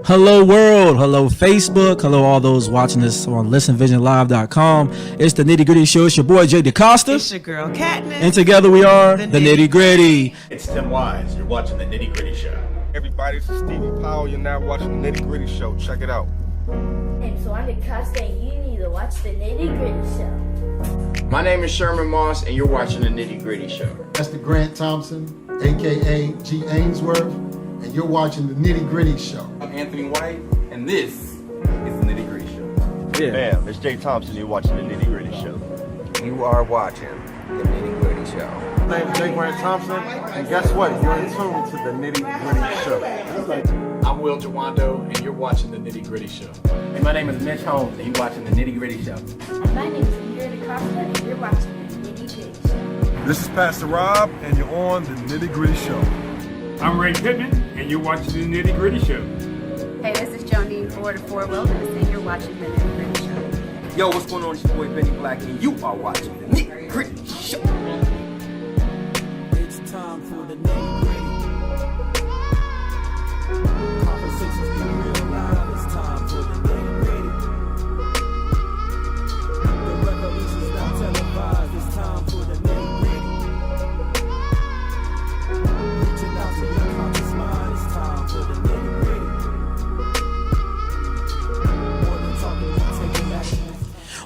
Hello world, hello Facebook, hello all those watching this on listenvisionlive.com. It's the Nitty Gritty Show. It's your boy Jay DeCosta. It's your girl Katniss. And together we are the Nitty Gritty. It's Tim Wise. You're watching the Nitty Gritty Show. Everybody, this is Stevie Powell. You're now watching the Nitty Gritty Show. Check it out. And so I'm DeCosta and you need to watch the Nitty Gritty Show. My name is Sherman Moss, and you're watching the Nitty Gritty Show. That's the Grant Thompson, aka G. Ainsworth, and you're watching the Nitty Gritty Show. I'm Anthony White, and this is the Nitty Gritty Show. Yeah. Bam, it's Jay Thompson. You're watching the Nitty Gritty Show. You are watching the Nitty Gritty Show. My name is Jay Grant Thompson, and guess what? You're in tune to the Nitty Gritty Show. I'm Will Jawando, and you're watching the Nitty Gritty Show. Hey, my name is Mitch Holmes, and you're watching the Nitty Gritty Show. And my name is Peter DeCosta and you're watching the Nitty Gritty Show. This is Pastor Rob, and you're on the Nitty Gritty Show. I'm Ray Pittman, and you're watching the Nitty Gritty Show. Hey, this is Joni Ford of Ford Wellness, and you're watching the Nitty Gritty Show. Yo, what's going on? It's your boy Benny Black, and you are watching the Nitty Gritty Show. It's time for the Nitty Gritty. Conversations get real loud. It's time for the Nitty Gritty. The revolution's not televised. It's time for the Nitty Gritty. Reaching out to your conscious mind. It's time for the Nitty Gritty. More than talking, we taking action.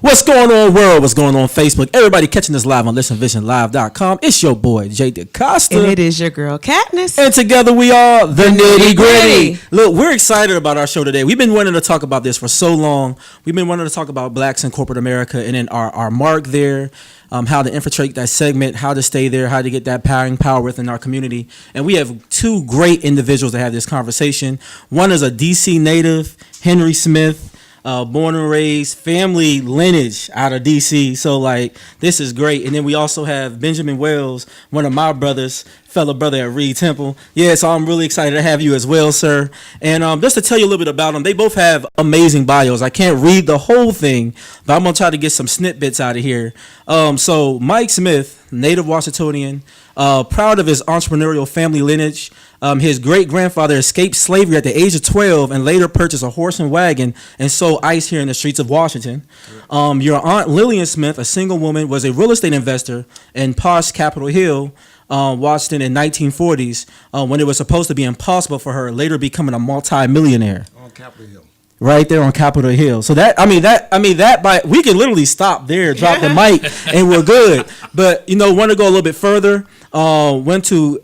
What's going on world? What's going on Facebook? Everybody catching us live on listenvisionlive.com. It's your boy Jay DeCosta. And it is your girl Katniss. And together we are the Nitty Gritty. Look, we're excited about our show today. We've been wanting to talk about this for so long. We've been wanting to talk about blacks in corporate America and then our mark there, how to infiltrate that segment, how to stay there, how to get that power within our community. And we have two great individuals to have this conversation. One is a DC native, Henry Smith. Born and raised, family lineage out of DC. So like this is great. And then we also have Benjamin Wells, one of my brothers, fellow brother at Reed Temple. Yeah, so I'm really excited to have you as well, sir. And just to tell you a little bit about them, they both have amazing bios. I can't read the whole thing, but I'm gonna try to get some snippets out of here. So Mike Smith, native Washingtonian, proud of his entrepreneurial family lineage. His great-grandfather escaped slavery at the age of 12 and later purchased a horse and wagon and sold ice here in the streets of Washington. Your aunt Lillian Smith, a single woman, was a real estate investor in posh Capitol Hill, Washington in 1940s when it was supposed to be impossible for her, later becoming a multi-millionaire. On Capitol Hill. Right there on Capitol Hill. So we can literally stop there, drop the mic, and we're good. But want to go a little bit further. Went to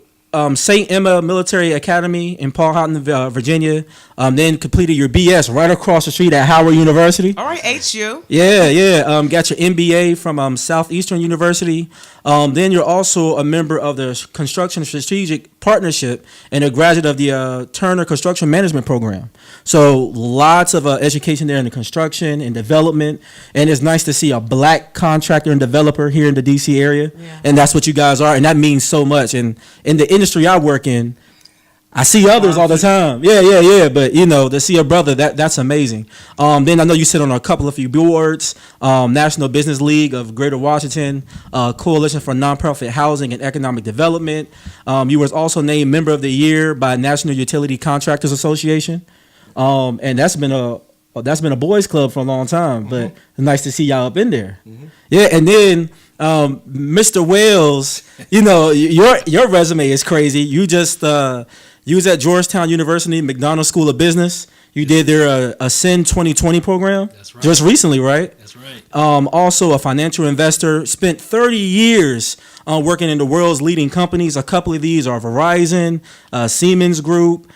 St. Emma Military Academy in Powhatan, Virginia. Then completed your BS right across the street at Howard University. All right, HU. Yeah. Got your MBA from Southeastern University. Then you're also a member of the Construction Strategic Partnership and a graduate of the Turner Construction Management Program. So lots of education there in the construction and development. And it's nice to see a black contractor and developer here in the DC area. Yeah. And that's what you guys are. And that means so much. And in the industry I work in, I see others all the time. Yeah. But to see a brother, that's amazing. Then I know you sit on a couple of few boards, National Business League of Greater Washington, Coalition for Nonprofit Housing and Economic Development. You was also named Member of the Year by National Utility Contractors Association. And that's been a boys club for a long time, but it's nice to see y'all up in there. Yeah, and then Mr. Wells, your resume is crazy. You was at Georgetown University, McDonald School of Business. You did their Ascend 2020 program. That's right. Just recently, right? That's right. Also a financial investor. Spent 30 years working in the world's leading companies. A couple of these are Verizon, Siemens Group.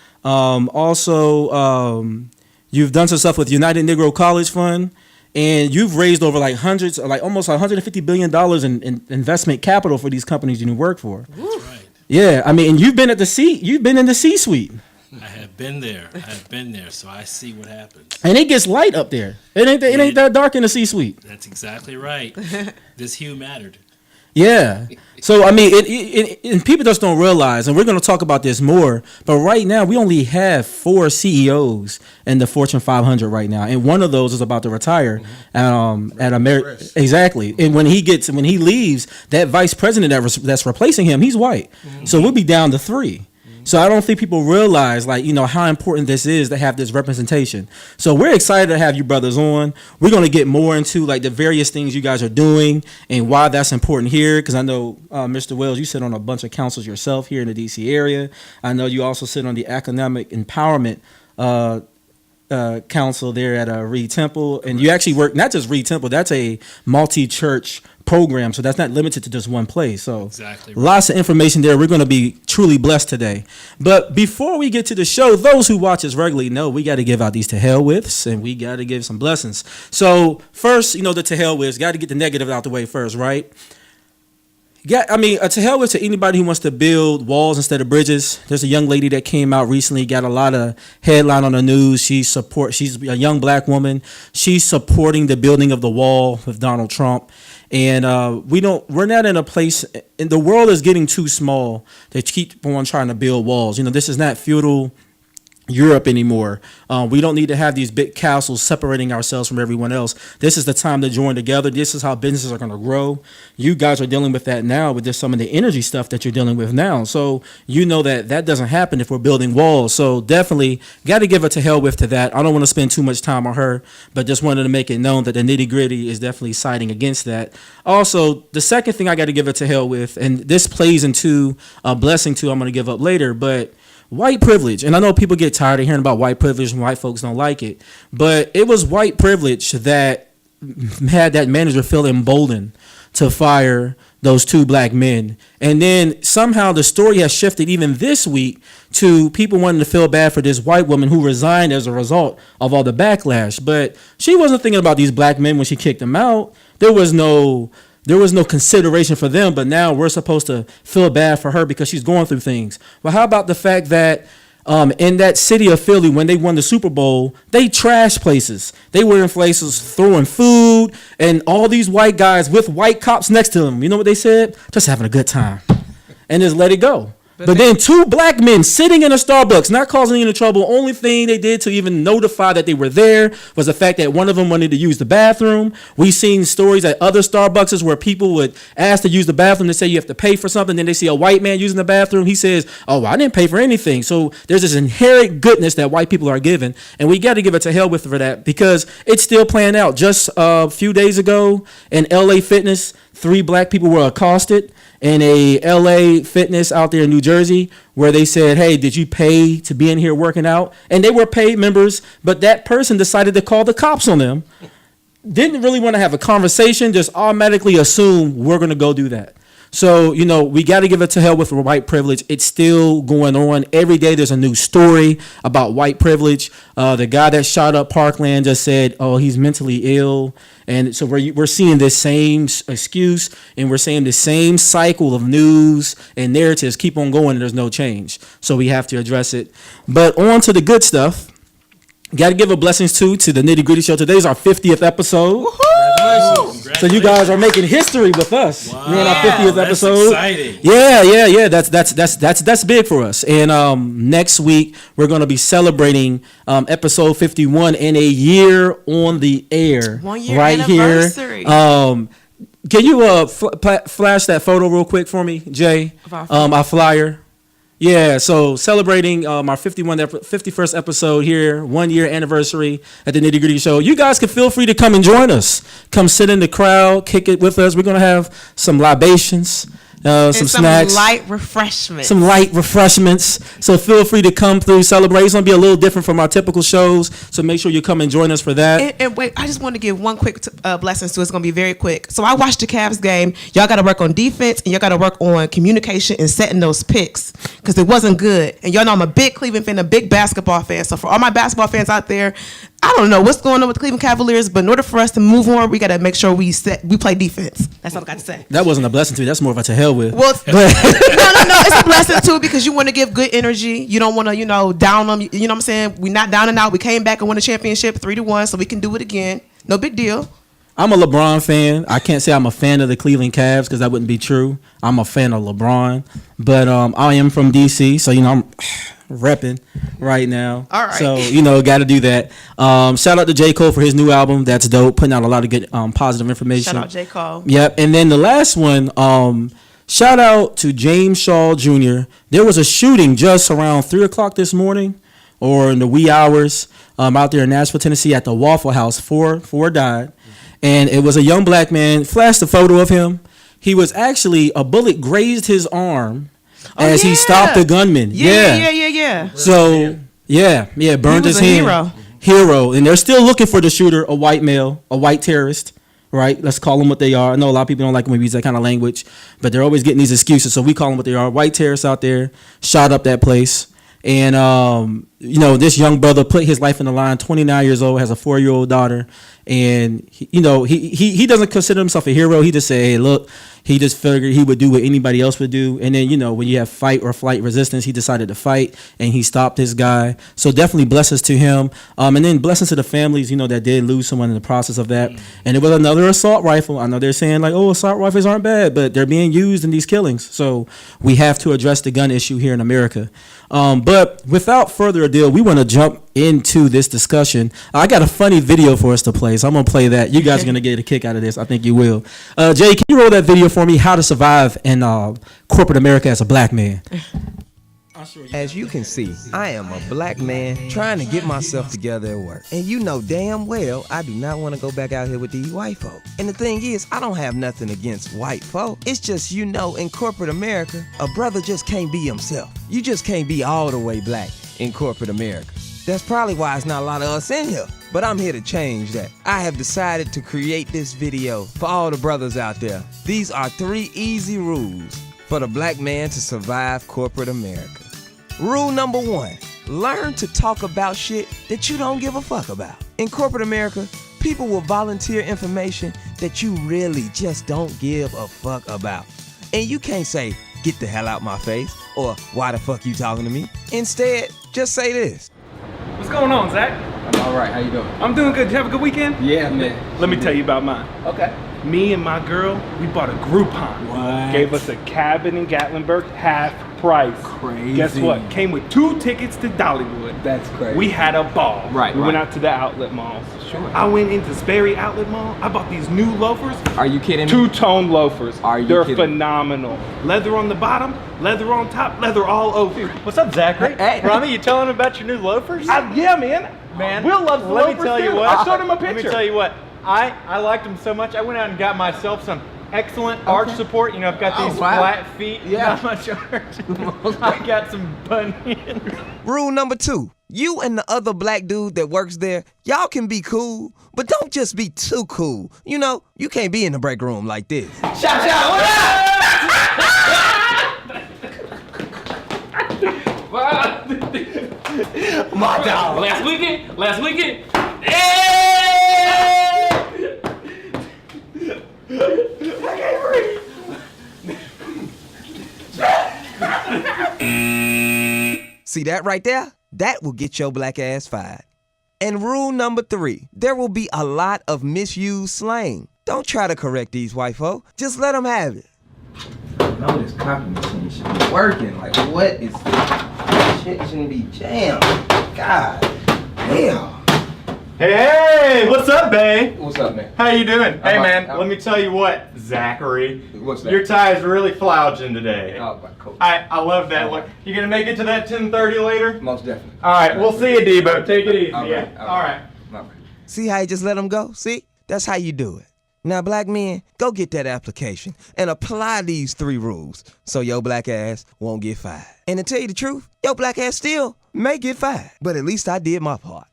You've done some stuff with United Negro College Fund. And you've raised over almost $150 billion in investment capital for these companies you work for. That's right. Yeah, and you've been in the C-suite. I have been there, so I see what happens. And it gets light up there. It ain't that dark in the C-suite. That's exactly right. This hue mattered. Yeah. So, and people just don't realize, and we're going to talk about this more, but right now we only have 4 CEOs in the Fortune 500 right now, and one of those is about to retire at America. Exactly. And when he leaves, that vice president that's replacing him, he's white. So we'll be down to 3. So I don't think people realize, like, how important this is to have this representation. So we're excited to have you brothers on. We're going to get more into like the various things you guys are doing and why that's important here. Because I know, Mr. Wells, you sit on a bunch of councils yourself here in the DC area. I know you also sit on the Economic Empowerment council there at Reed Temple, and you actually work not just Reed Temple. That's a multi-church program, so that's not limited to just one place. So exactly right. Lots of information there. We're going to be truly blessed today. But before we get to the show, those who watch us regularly know we got to give out these to hell withs, and we got to give some blessings. So first, the to hell withs, got to get the negative out the way first, right? Yeah, I mean, to hell with to anybody who wants to build walls instead of bridges. There's a young lady that came out recently, got a lot of headline on the news. She's a young black woman. She's supporting the building of the wall with Donald Trump. And we're not in a place, and the world is getting too small to keep on trying to build walls. This is not feudal Europe anymore. We don't need to have these big castles separating ourselves from everyone else. This is the time to join together. This is how businesses are going to grow. You guys are dealing with that now with just some of the energy stuff that you're dealing with now. So that doesn't happen if we're building walls. So definitely got to give it to hell with to that. I don't want to spend too much time on her, but just wanted to make it known that the Nitty Gritty is definitely siding against that. Also, the second thing I got to give it to hell with, and this plays into a blessing too, I'm going to give up later, but white privilege. And I know people get tired of hearing about white privilege and white folks don't like it, but it was white privilege that had that manager feel emboldened to fire those two black men. And then somehow the story has shifted even this week to people wanting to feel bad for this white woman who resigned as a result of all the backlash. But she wasn't thinking about these black men when she kicked them out. There was no consideration for them, but now we're supposed to feel bad for her because she's going through things. Well, how about the fact that in that city of Philly, when they won the Super Bowl, they trashed places. They were in places throwing food, and all these white guys with white cops next to them, you know what they said? Just having a good time. And just let it go. But then two black men sitting in a Starbucks, not causing any trouble. Only thing they did to even notify that they were there was the fact that one of them wanted to use the bathroom. We've seen stories at other Starbucks where people would ask to use the bathroom. They say you have to pay for something. Then they see a white man using the bathroom. He says, "Oh, I didn't pay for anything." So there's this inherent goodness that white people are given. And we got to give it to hell with for that because it's still playing out. Just a few days ago in LA Fitness, 3 black people were accosted in a LA Fitness out there in New Jersey where they said, "Hey, did you pay to be in here working out?" And they were paid members, but that person decided to call the cops on them. Didn't really want to have a conversation, just automatically assume we're going to go do that. So, we got to give it to hell with white privilege. It's still going on. Every day there's a new story about white privilege. The guy that shot up Parkland just said, "Oh, he's mentally ill." And so we're seeing this same excuse, and we're seeing the same cycle of news and narratives keep on going, and there's no change. So we have to address it. But on to the good stuff. Got to give a blessings to the Nitty Gritty Show. Today's our 50th episode. Congratulations. So you guys are making history with us. Wow. We're on our 50th episode. Exciting. Yeah. That's big for us. And next week we're going to be celebrating episode 51 and a year on the air. 1 year right anniversary. Here. Can you flash that photo real quick for me, Jay? Our flyer. Yeah, so celebrating our 51st episode here, 1 year anniversary at the Nitty Gritty Show. You guys can feel free to come and join us. Come sit in the crowd, kick it with us. We're going to have some libations. Some snacks, light refreshments. Some light refreshments. So feel free to come through, celebrate. It's gonna be a little different from our typical shows. So make sure you come and join us for that. And wait, I just want to give one quick blessings to it. It's gonna be very quick. So I watched the Cavs game. Y'all got to work on defense and y'all got to work on communication and setting those picks because it wasn't good. And y'all know I'm a big Cleveland fan, a big basketball fan. So for all my basketball fans out there, I don't know what's going on with the Cleveland Cavaliers, but in order for us to move on, we got to make sure we play defense. That's all I got to say. That wasn't a blessing to you. That's more of a to hell with. Well, no, it's a blessing too because you want to give good energy. You don't want to, down them. You know what I'm saying? We're not down and out. We came back and won a championship 3-1, so we can do it again. No big deal. I'm a LeBron fan. I can't say I'm a fan of the Cleveland Cavs because that wouldn't be true. I'm a fan of LeBron, but I am from DC, so I'm repping right now. All right. So got to do that. Shout out to J. Cole for his new album. That's dope. Putting out a lot of good positive information. Shout out J. Cole. Yep. And then the last one. Shout out to James Shaw Jr. There was a shooting just around 3 o'clock this morning, or in the wee hours, out there in Nashville, Tennessee, at the Waffle House. Four died, and it was a young black man. Flashed a photo of him. He was actually, a bullet grazed his arm as he stopped the gunman. Yeah. So burned his hand. Hero, and they're still looking for the shooter, a white male, a white terrorist. Right, let's call them what they are. I know a lot of people don't like when we use that kind of language, but they're always getting these excuses, so we call them what they are. White terrorists out there shot up that place, and this young brother put his life in the line. 29 years old, has a 4-year-old daughter, and he doesn't consider himself a hero. He just say, hey, look, he just figured he would do what anybody else would do, and then when you have fight or flight resistance, he decided to fight, and he stopped this guy. So definitely blessings to him, and then blessings to the families that did lose someone in the process of that. And it was another assault rifle. I know they're saying like, oh, assault rifles aren't bad, but they're being used in these killings. So we have to address the gun issue here in America. But without further ado, we want to jump into this discussion. I got a funny video for us to play, so I'm going to play that. You guys are going to get a kick out of this. I think you will. Jay, can you roll that video for me? How to survive in corporate America as a black man. As you can see, I am a black man trying to get myself together at work. And you know damn well I do not want to go back out here with these white folk. And the thing is, I don't have nothing against white folk. It's just, in corporate America, a brother just can't be himself. You just can't be all the way black in corporate America. That's probably why it's not a lot of us in here. But I'm here to change that. I have decided to create this video for all the brothers out there. These are 3 easy rules for the black man to survive corporate America. Rule number 1, learn to talk about shit that you don't give a fuck about. In corporate America, people will volunteer information that you really just don't give a fuck about. And you can't say, get the hell out my face, or why the fuck you talking to me? Instead, just say this. What's going on, Zach? I'm all right. How you doing? I'm doing good. Did you have a good weekend? Yeah, man. Let me tell you about mine. Okay. Me and my girl, we bought a Groupon. What? Gave us a cabin in Gatlinburg, half price. Crazy. Guess what? Came with 2 tickets to Dollywood. That's crazy. We had a ball. Right, We right. went out to the outlet malls. Sure. I went into Sperry Outlet Mall. I bought these new loafers. Are you kidding me? 2-tone loafers. Are you They're kidding? phenomenal. Leather on the bottom, leather on top, leather all over. What's up, Zachary? Hey. Rami, you telling him about your new loafers? Yeah, man. Man, Will loves the let loafers me tell you too. what. I showed him a picture. Let me tell you what. I liked them so much. I went out and got myself some excellent arch support. I've got these flat feet. Yeah. Not much arch. I got some bunions. Rule number 2, you and the other black dude that works there, y'all can be cool, but don't just be too cool. You can't be in the break room like this. Shout, what up? My dog. Last weekend. I can't breathe. See that right there? That will get your black ass fired. And rule number 3, there will be a lot of misused slang. Don't try to correct these white folk. Just let them have it. No, this copy machine should be working. Like, what is this? Shit shouldn't be jammed. God damn. Hey, what's up, babe? What's up, man? How you doing? Hey, man, I'm- let me tell you what, Zachary. What's that? Your tie is really flouching today. Oh, my coach. I love that look. You gonna make it to that 10:30 later? Most definitely. All right, we'll see you, Debo. Take it easy. All right, Yeah. all right. All right. See how you just let them go? See? That's how you do it. Now, black men, go get that application and apply these 3 rules so your black ass won't get fired. And to tell you the truth, your black ass still may get fired. But at least I did my part.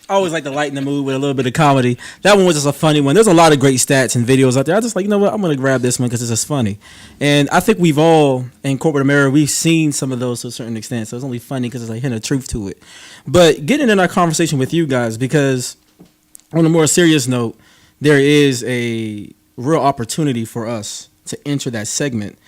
I always like to lighten the mood with a little bit of comedy. That one was just a funny one. There's a lot of great stats and videos out there. I just like, what? I'm going to grab this one because it's just funny. And I think we've all, in corporate America, we've seen some of those to a certain extent. So it's only funny because it's like hint of truth to it. But getting in our conversation with you guys, because on a more serious note, there is a real opportunity for us to enter that segment.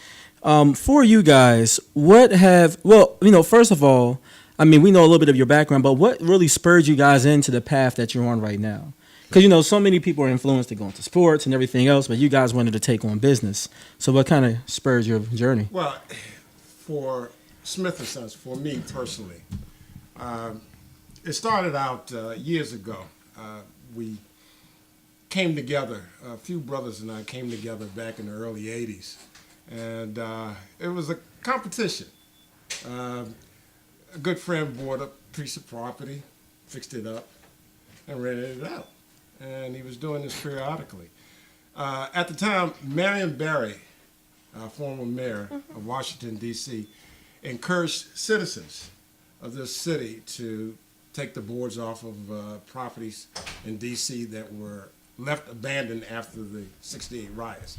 For you guys, first of all, we know a little bit of your background, but what really spurred you guys into the path that you're on right now? Because, so many people are influenced to go into sports and everything else, but you guys wanted to take on business. So what kind of spurs your journey? Well, for Smith & Sons, for me personally, it started out years ago. We came together. A few brothers and I came together back in the early '80s, and it was a competition. A good friend bought a piece of property, fixed it up, and rented it out. And he was doing this periodically. At the time, Marion Barry, former mayor of Washington, D.C., encouraged citizens of this city to take the boards off of properties in D.C. that were left abandoned after the '68 riots.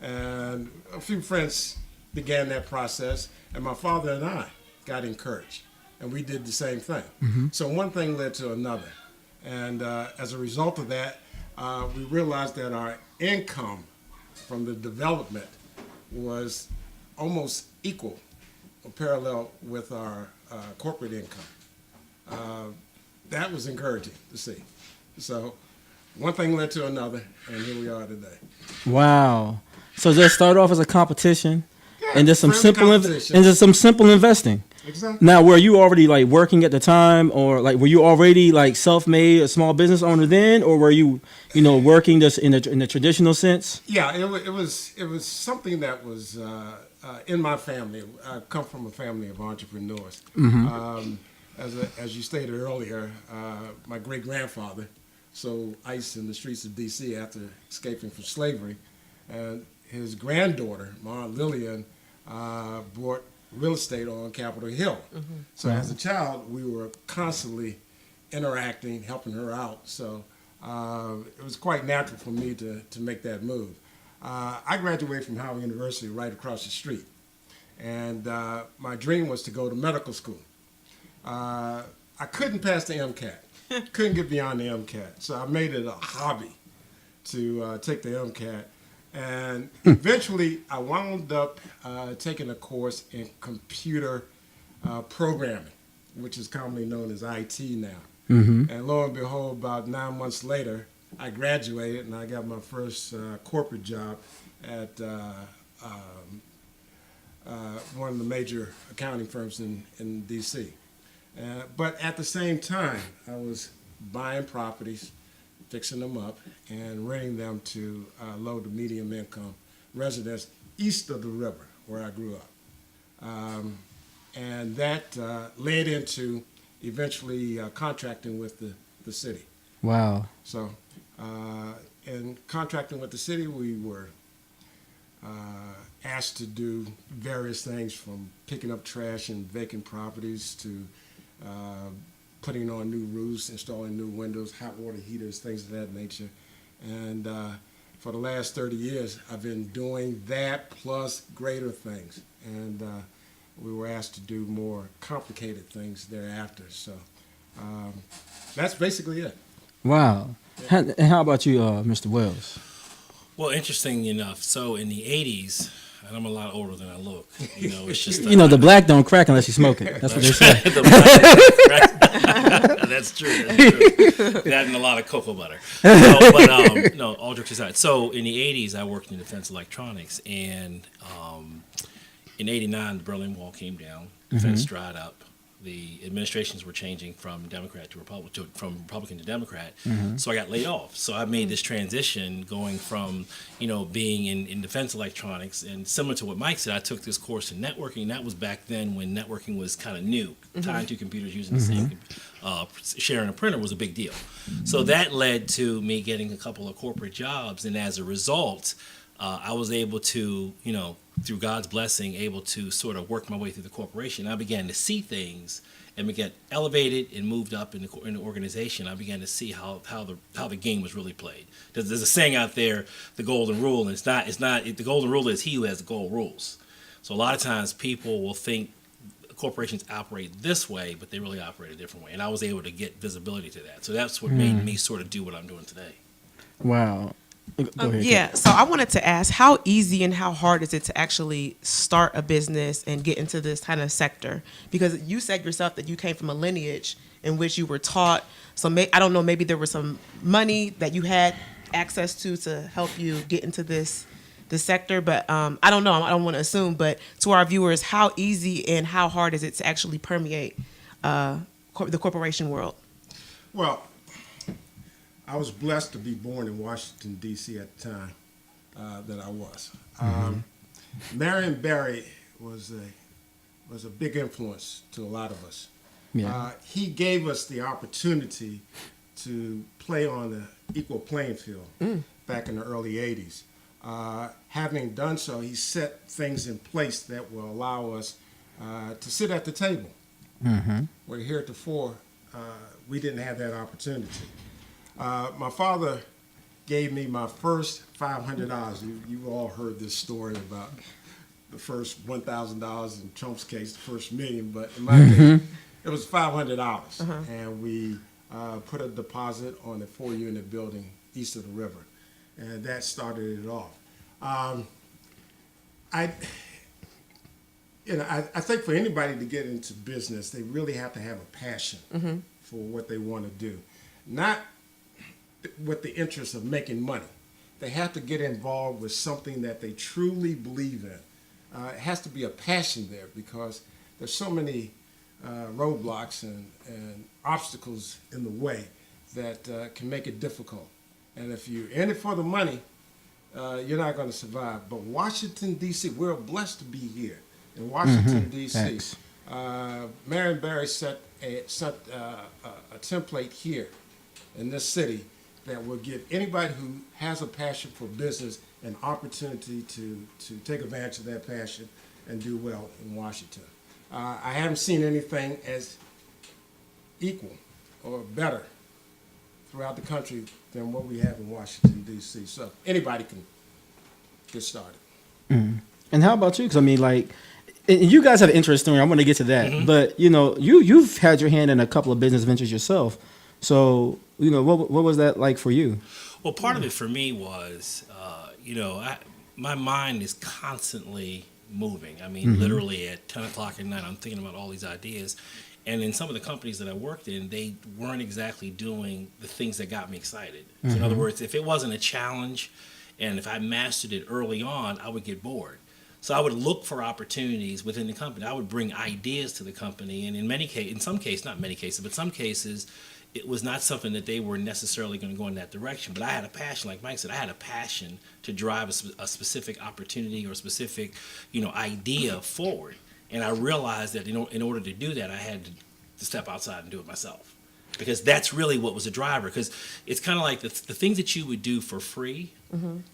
And a few friends began that process, and my father and I got encouraged, and we did the same thing. So one thing led to another, and as a result of that, we realized that our income from the development was almost equal or parallel with our corporate income. That was encouraging to see. So one thing led to another, and here we are today. Wow. So just start off as a competition, and just some friendly simple investing. Exactly. Now, were you already like working at the time, or like were you already like self-made, a small business owner then, or were you, working just in the traditional sense? Yeah, it was something that was in my family. I come from a family of entrepreneurs. As you stated earlier, my great grandfather sold ice in the streets of D.C. after escaping from slavery, and his granddaughter, Ma Lillian, bought real estate on Capitol Hill. So as a child, we were constantly interacting, helping her out. So it was quite natural for me to make that move. I graduated from Howard University right across the street, and my dream was to go to medical school. I couldn't pass the MCAT, couldn't get beyond the MCAT, so I made it a hobby to take the MCAT. And eventually, I wound up taking a course in computer programming, which is commonly known as IT now. And lo and behold, about 9 months later, I graduated and I got my first corporate job at one of the major accounting firms in D.C. But at the same time, I was buying properties, fixing them up, and renting them to low to medium income residents east of the river where I grew up. And that led into eventually contracting with the city. Wow. So in contracting with the city, we were asked to do various things, from picking up trash in vacant properties to putting on new roofs, installing new windows, hot water heaters, things of that nature. And for the last 30 years, I've been doing that plus greater things. And we were asked to do more complicated things thereafter. So that's basically it. Wow. And how about you, Mr. Wells? Well, interesting enough. So in the 80s, and I'm a lot older than I look. It's just the black don't crack unless you smoke it. That's what they say. That's true. That and a lot of cocoa butter. No, all jokes aside. So in the 80s, I worked in defense electronics, and in '89, the Berlin Wall came down. Defense dried up. The administrations were changing from Democrat to Republican, from Republican to Democrat. So I got laid off. So I made this transition going from, being in defense electronics, and similar to what Mike said, I took this course in networking. That was back then when networking was kind of new. Tying two computers using the same, sharing a printer was a big deal. So that led to me getting a couple of corporate jobs, and as a result, I was able to, through God's blessing, able to sort of work my way through the corporation. I began to see things and we get elevated and moved up in the organization. I began to see how the game was really played. There's a saying out there, the golden rule, and it's not the golden rule is he who has the gold rules. So a lot of times people will think corporations operate this way, but they really operate a different way. And I was able to get visibility to that. So that's what made me sort of do what I'm doing today. Wow. Go ahead, yeah, so I wanted to ask, how easy and how hard is it to actually start a business and get into this kind of sector? Because you said yourself that you came from a lineage in which you were taught. So I don't know, maybe there was some money that you had access to help you get into this sector. But I don't know. I don't want to assume. But to our viewers, how easy and how hard is it to actually permeate the corporation world? Well, I was blessed to be born in Washington, D.C. at the time that I was. Marion Barry was a big influence to a lot of us. Yeah. He gave us the opportunity to play on the equal playing field back in the early 80s. Having done so, he set things in place that will allow us to sit at the table. Where heretofore, we didn't have that opportunity. My father gave me my first $500. You all heard this story about the first $1,000 in Trump's case, the first million, but in my case, it was $500. And we put a deposit on a 4-unit building east of the river. And that started it off. I think for anybody to get into business, they really have to have a passion for what they want to do. Not with the interest of making money. They have to get involved with something that they truly believe in. It has to be a passion there because there's so many roadblocks and obstacles in the way that can make it difficult. And if you're in it for the money, you're not going to survive. But Washington, D.C., we're blessed to be here in Washington, D.C. Marion Barry set a template here in this city that will give anybody who has a passion for business an opportunity to take advantage of that passion and do well in Washington. I haven't seen anything as equal or better throughout the country than what we have in Washington, D.C. So anybody can get started. And how about you? Because I mean, like, and you guys have an interest story. I want to get to that, but you know, you've had your hand in a couple of business ventures yourself. So you know, what was that like for you? Well, part of it for me was, my mind is constantly moving. I mean, literally at 10 o'clock at night, I'm thinking about all these ideas. And in some of the companies that I worked in, they weren't exactly doing the things that got me excited. So in other words, if it wasn't a challenge and if I mastered it early on, I would get bored. So I would look for opportunities within the company. I would bring ideas to the company. And in some cases, it was not something that they were necessarily going to go in that direction. But I had a passion, like Mike said, I had a passion to drive a specific opportunity or a specific, idea forward. And I realized that in order to do that, I had to step outside and do it myself. Because that's really what was a driver. Because it's kind of like the things that you would do for free,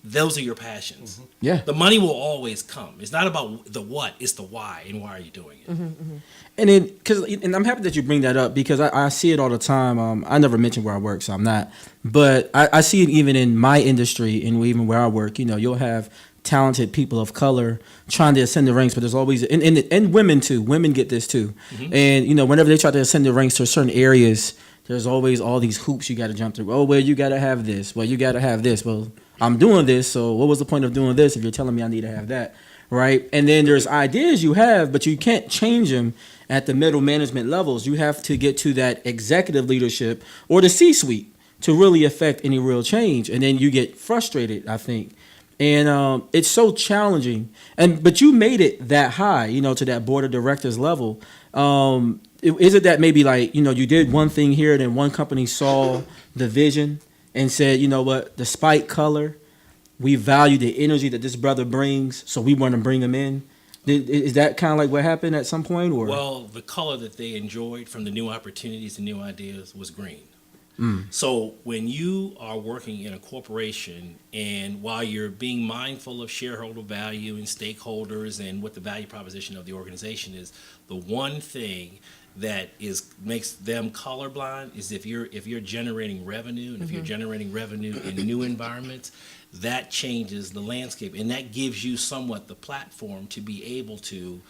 those are your passions. Yeah. The money will always come. It's not about the what, it's the why, and why are you doing it. And I'm happy that you bring that up because I see it all the time. I never mentioned where I work, so I'm not. But I see it even in my industry and even where I work. You'll have talented people of color trying to ascend the ranks, but there's always and women too. Women get this too. And whenever they try to ascend the ranks to certain areas, there's always all these hoops you got to jump through. Oh, well, you got to have this. Well, you got to have this. Well, I'm doing this, so what was the point of doing this if you're telling me I need to have that, right? And then there's ideas you have, but you can't change them at the middle management levels. You have to get to that executive leadership or the C-suite to really affect any real change, and then you get frustrated, I think. And it's so challenging. But you made it that high, to that board of directors level. Is it that maybe like, you did one thing here and then one company saw the vision and said, you know what, despite color, we value the energy that this brother brings, so we want to bring him in? Is that kind of like what happened at some point? Or? Well, the color that they enjoyed from the new opportunities and new ideas was green. So when you are working in a corporation and while you're being mindful of shareholder value and stakeholders and what the value proposition of the organization is, the one thing that makes them colorblind is if you're generating revenue and if you're generating revenue in new environments, that changes the landscape and that gives you somewhat the platform to be able to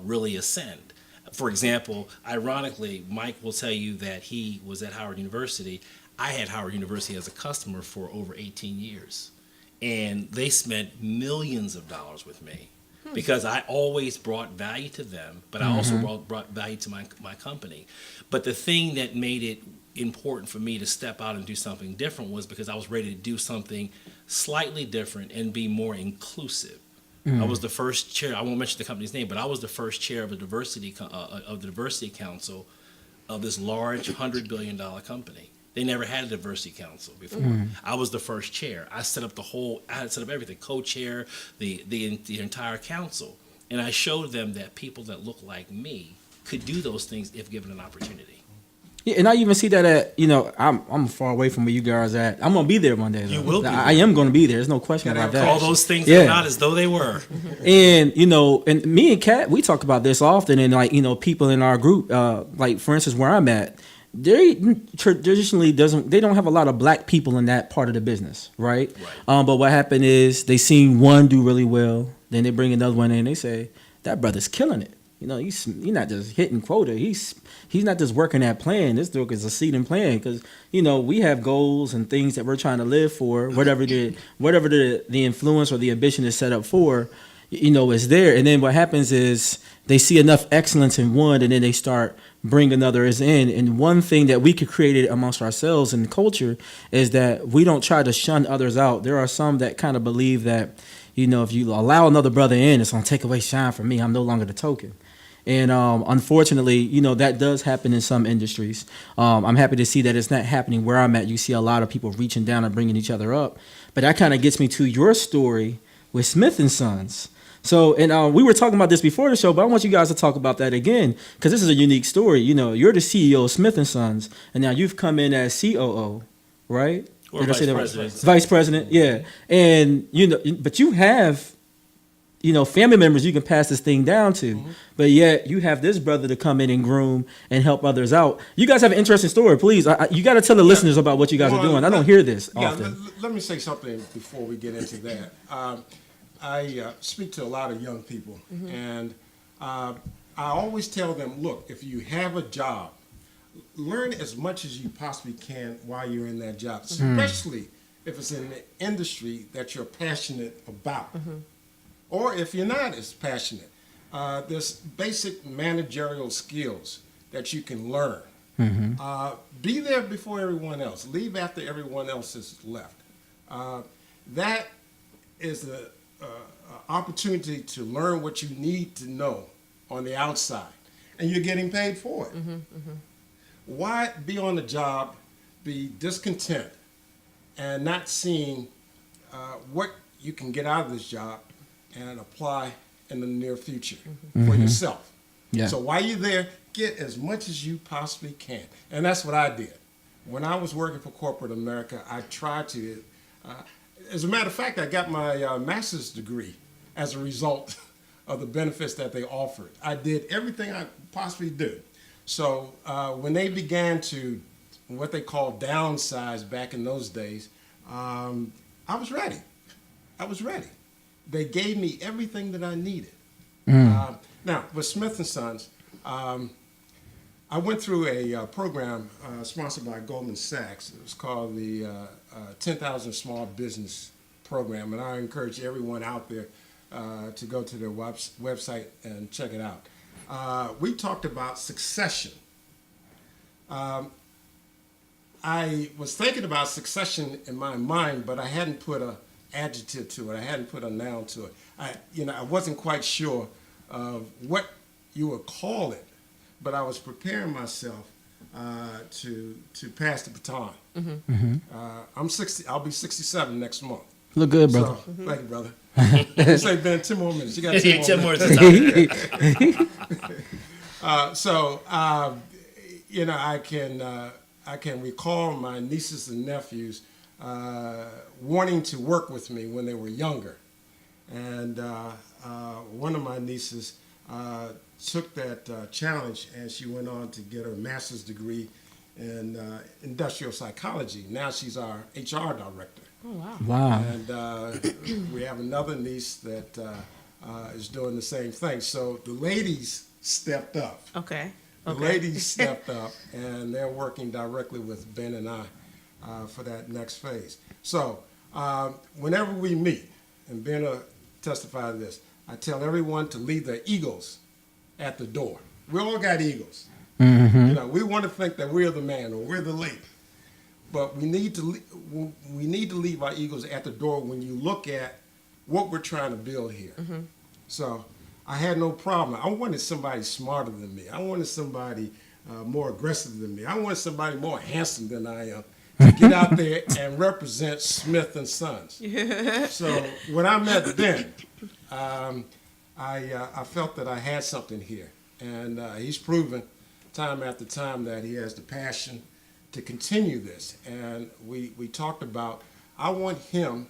really ascend. For example, ironically, Mike will tell you that he was at Howard University. I had Howard University as a customer for over 18 years. And they spent millions of dollars with me because I always brought value to them, but I also brought value to my company. But the thing that made it important for me to step out and do something different was because I was ready to do something slightly different and be more inclusive. I was the first chair. I won't mention the company's name, but I was the first chair of the diversity council of this large $100 billion company. They never had a diversity council before. I was the first chair. I set up I had set up everything, co-chair, the entire council. And I showed them that people that look like me could do those things if given an opportunity. Yeah, and I even see that at, I'm far away from where you guys are at. I'm gonna be there one day. Though. You will be. I am gonna be there. There's no question about that. All those things are not as though they were. And and me and Kat, we talk about this often. And people in our group, like for instance, where I'm at, they traditionally they don't have a lot of black people in that part of the business, right? But what happened is they seen one do really well, then they bring another one in. They say that brother's killing it. He's not just hitting quota. He's not just working that plan. This dude is exceeding plan because we have goals and things that we're trying to live for. Whatever the influence or the ambition is set up for, is there. And then what happens is they see enough excellence in one, and then they start bringing others in. And one thing that we could create amongst ourselves in the culture is that we don't try to shun others out. There are some that kind of believe that if you allow another brother in, it's gonna take away shine from me. I'm no longer the token. And unfortunately, that does happen in some industries. I'm happy to see that it's not happening where I'm at. You see a lot of people reaching down and bringing each other up. But that kind of gets me to your story with Smith & Sons. So, and we were talking about this before the show, but I want you guys to talk about that again because this is a unique story. You're the CEO of Smith & Sons, and now you've come in as COO, right? Or vice president. Vice president, yeah. And, but you have... family members you can pass this thing down to, but yet you have this brother to come in and groom and help others out. You guys have an interesting story. Please, you got to tell the listeners about what you guys are doing. I don't hear this often. Let me say something before we get into that. I speak to a lot of young people, and I always tell them, look, if you have a job, learn as much as you possibly can while you're in that job, especially if it's in the industry that you're passionate about. Or if you're not as passionate, there's basic managerial skills that you can learn. Be there before everyone else. Leave after everyone else has left. That is an opportunity to learn what you need to know on the outside, and you're getting paid for it. Why be on the job, be discontent, and not seeing what you can get out of this job and apply in the near future for yourself. Yeah. So while you're there, get as much as you possibly can. And that's what I did. When I was working for corporate America, I tried to, as a matter of fact, I got my master's degree as a result of the benefits that they offered. I did everything I possibly did. So when they began to, what they call downsize back in those days, I was ready. They gave me everything that I needed. Now, with Smith & Sons, I went through a program sponsored by Goldman Sachs. It was called the 10,000 Small Business Program, and I encourage everyone out there to go to their website and check it out. We talked about succession. I was thinking about succession in my mind, but I hadn't put an adjective to it. I hadn't put a noun to it. I wasn't quite sure of what you would call it, but I was preparing myself to pass the baton. I'm 60. I'll be 67 next month. Look good, brother. So, thank you, brother. It's like been 10 more minutes. You got 10 more minutes. 10 more I can recall my nieces and nephews wanting to work with me when they were younger. And one of my nieces took that challenge, and she went on to get her master's degree in industrial psychology. Now she's our HR director. Oh, wow. Wow. And we have another niece that is doing the same thing. So the ladies stepped up. Okay. The ladies stepped up, and they're working directly with Ben and I for that next phase. So whenever we meet, and Ben will testify to this, I tell everyone to leave their egos at the door. We all got egos. We want to think that we're the man or we're the lady, but we need to leave our egos at the door when you look at what we're trying to build here. So I had no problem. I wanted somebody smarter than me. I wanted somebody more aggressive than me. I want somebody more handsome than I am to get out there and represent Smith and Sons. So when I met Ben, I felt that I had something here, and he's proven time after time that he has the passion to continue this. And we talked about, I want him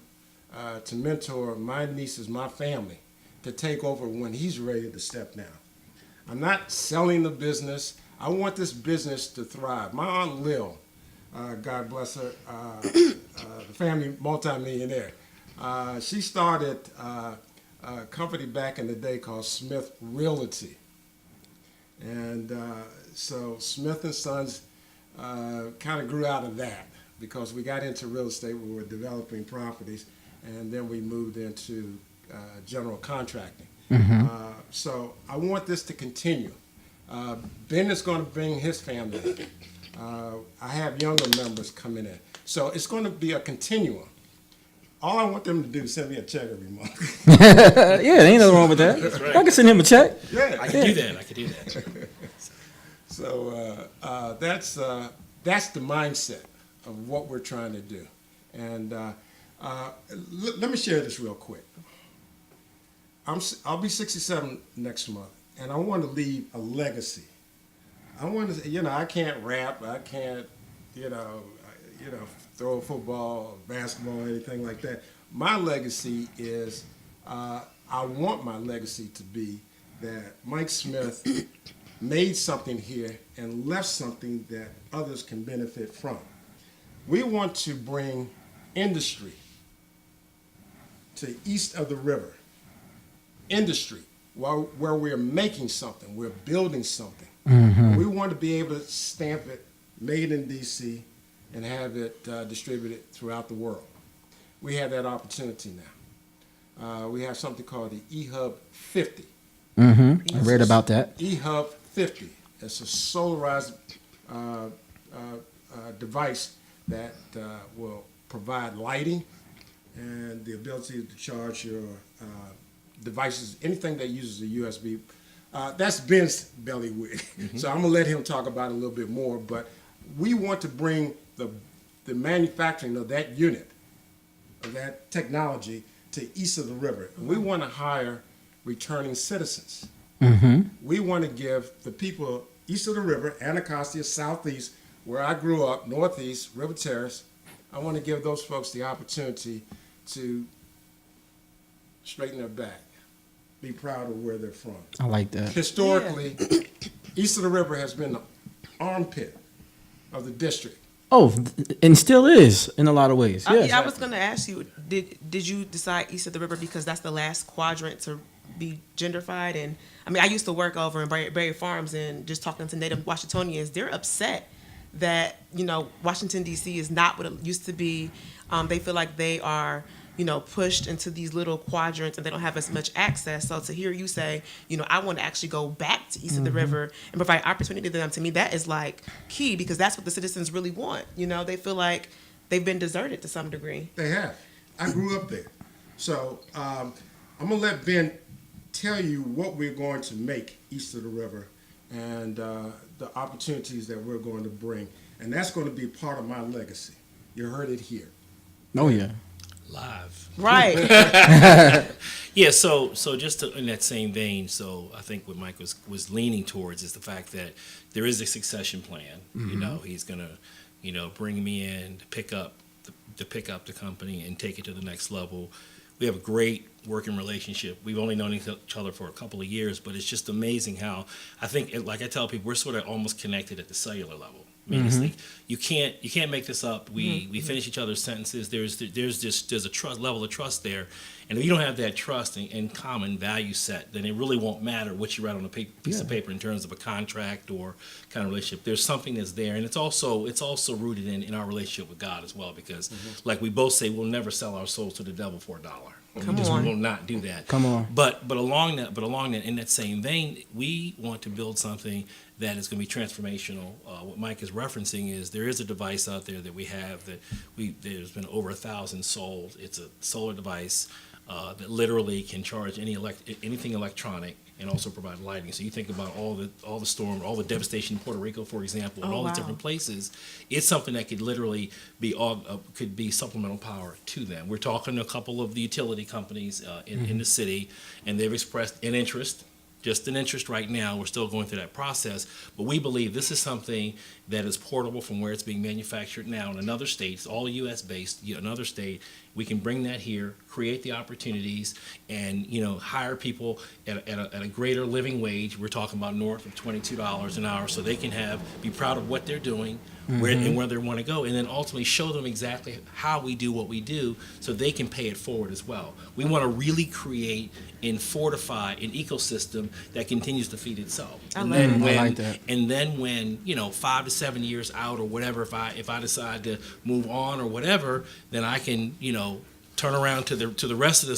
to mentor my nieces, my family, to take over when he's ready to step down. I'm not selling the business. I want this business to thrive. My Aunt Lil, God bless her, the family multimillionaire, she started a company back in the day called Smith Realty. And so Smith and Sons kind of grew out of that because we got into real estate. We were developing properties, and then we moved into general contracting. So I want this to continue. Ben is going to bring his family in. I have younger members coming in. So it's going to be a continuum. All I want them to do is send me a check every month. Yeah, there ain't nothing wrong with that. That's right. I can send him a check. Yeah, I can do that. So that's the mindset of what we're trying to do. And let me share this real quick. I'll be 67 next month, and I want to leave a legacy. I want to, I can't rap, I can't, throw a football, basketball, anything like that. My legacy is, I want my legacy to be that Mike Smith made something here and left something that others can benefit from. We want to bring industry to east of the river. Industry, where we're making something, we're building something. We want to be able to stamp it, made in DC, and have it distributed throughout the world. We have that opportunity now. We have something called the eHub 50. I read about that. eHub 50. It's a solarized device that will provide lighting and the ability to charge your devices, anything that uses a USB. That's Ben's bellywick. So I'm going to let him talk about it a little bit more, but we want to bring the manufacturing of that unit, of that technology, to east of the river. And we want to hire returning citizens. We want to give the people east of the river, Anacostia, southeast, where I grew up, northeast, River Terrace, I want to give those folks the opportunity to straighten their back, be proud of where they're from. I like that. Historically, east of the river has been the armpit of the district. Oh, and still is in a lot of ways. Yes. I was going to ask you, did you decide east of the river because that's the last quadrant to be gentrified? And I mean, I used to work over in Berry Farms, and just talking to Native Washingtonians, they're upset that, Washington, D.C. is not what it used to be. They feel like they are, pushed into these little quadrants and they don't have as much access. So to hear you say, I want to actually go back to east of the river and provide opportunity to them, to me, that is like key, because that's what the citizens really want. They feel like they've been deserted to some degree. They have. I grew up there. So I'm going to let Ben tell you what we're going to make east of the river and the opportunities that we're going to bring. And that's going to be part of my legacy. You heard it here. Oh, yeah. Live. Right. Yeah, so just in that same vein, so I think what Mike was leaning towards is the fact that there is a succession plan. He's going to, bring me in to pick up the company and take it to the next level. We have a great working relationship. We've only known each other for a couple of years, but it's just amazing how I think, like I tell people, we're sort of almost connected at the cellular level. I mean, it's like you can't make this up. We finish each other's sentences. There's a trust level of trust there, and if you don't have that trust and common value set, then it really won't matter what you write on a piece of paper in terms of a contract or kind of relationship. There's something that's there, and it's also rooted in our relationship with God as well, because like we both say, we'll never sell our souls to the devil for $1. We will not do that. Come on. But along that, in that same vein, we want to build something that is going to be transformational. What Mike is referencing is there is a device out there that we have there's been over 1,000 sold. It's a solar device that literally can charge anything electronic and also provide lighting. So you think about all the storm, all the devastation in Puerto Rico, for example, and all these different places. It's something that could literally be could be supplemental power to them. We're talking to a couple of the utility companies in the city, and they've expressed an interest. Just an interest right now. We're still going through that process, but we believe this is something that is portable from where it's being manufactured now in another state. It's all U.S. based, another state. We can bring that here, create the opportunities, and hire people at a greater living wage. We're talking about north of $22 an hour, so they can be proud of what they're doing, where they want to go, and then ultimately show them exactly how we do what we do, so they can pay it forward as well. We want to really create and fortify an ecosystem that continues to feed itself. I like that. And then when 5 to 7 years out or whatever, if I decide to move on or whatever, then I can turn around to the rest of the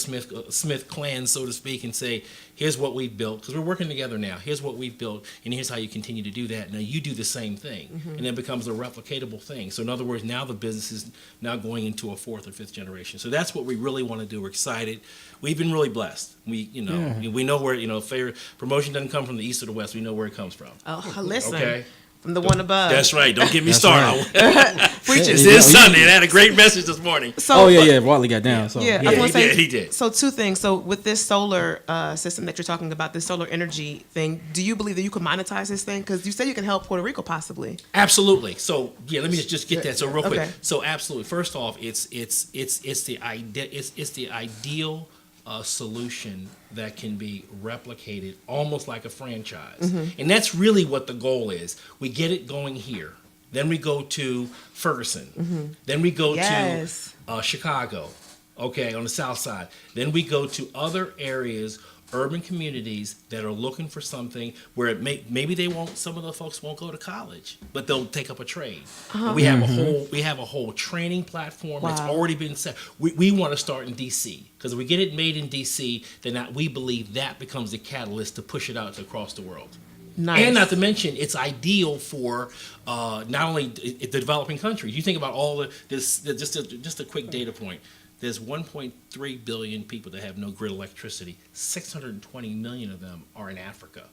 Smith clan, so to speak, and say, here's what we've built, because we're working together now. Here's what we've built, and here's how you continue to do that. Now you do the same thing, and it becomes a replicatable thing. So in other words, now the business is now going into a 4th or 5th generation. So that's what we really want to do. We're excited. We've been really blessed. We know where favorite promotion doesn't come from the east or the west. We know where it comes from. Oh, listen. Okay. From the one above. That's right. Don't get me started. Preaching. It's Sunday. They had a great message this morning. So, Watley got down. So. Yeah, I was gonna say, he did. So 2 things. So with this solar system that you're talking about, this solar energy thing, do you believe that you can monetize this thing? Because you said you can help Puerto Rico possibly. Absolutely. So let me just get that. So real quick. Okay. So absolutely. First off, it's the ideal solution that can be replicated almost like a franchise. And that's really what the goal is. We get it going here. Then we go to Ferguson. Then we go to Chicago, on the south side. Then we go to other areas, urban communities that are looking for something where maybe some of the folks won't go to college, but they'll take up a trade. We have a whole training platform that's already been set. We want to start in DC, because if we get it made in DC, then we believe that becomes the catalyst to push it out across the world. Nice. And not to mention, it's ideal for not only the developing countries. You think about just a quick data point. There's 1.3 billion people that have no grid electricity. 620 million of them are in Africa.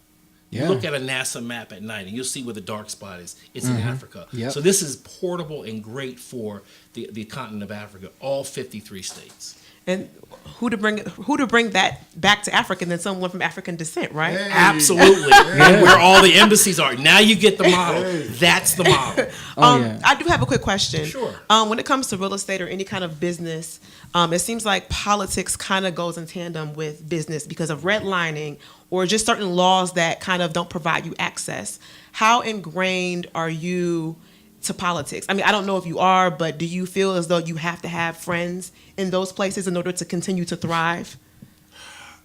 You look at a NASA map at night, and you'll see where the dark spot is. It's in Africa. Yep. So this is portable and great for the continent of Africa, all 53 states. And who to bring that back to Africa, and then someone from African descent, right? Hey. Absolutely. And where all the embassies are. Now you get the model. That's the model. I do have a quick question. Sure. When it comes to real estate or any kind of business, it seems like politics kind of goes in tandem with business because of redlining or just certain laws that kind of don't provide you access. How ingrained are you to politics? I mean, I don't know if you are, but do you feel as though you have to have friends in those places in order to continue to thrive?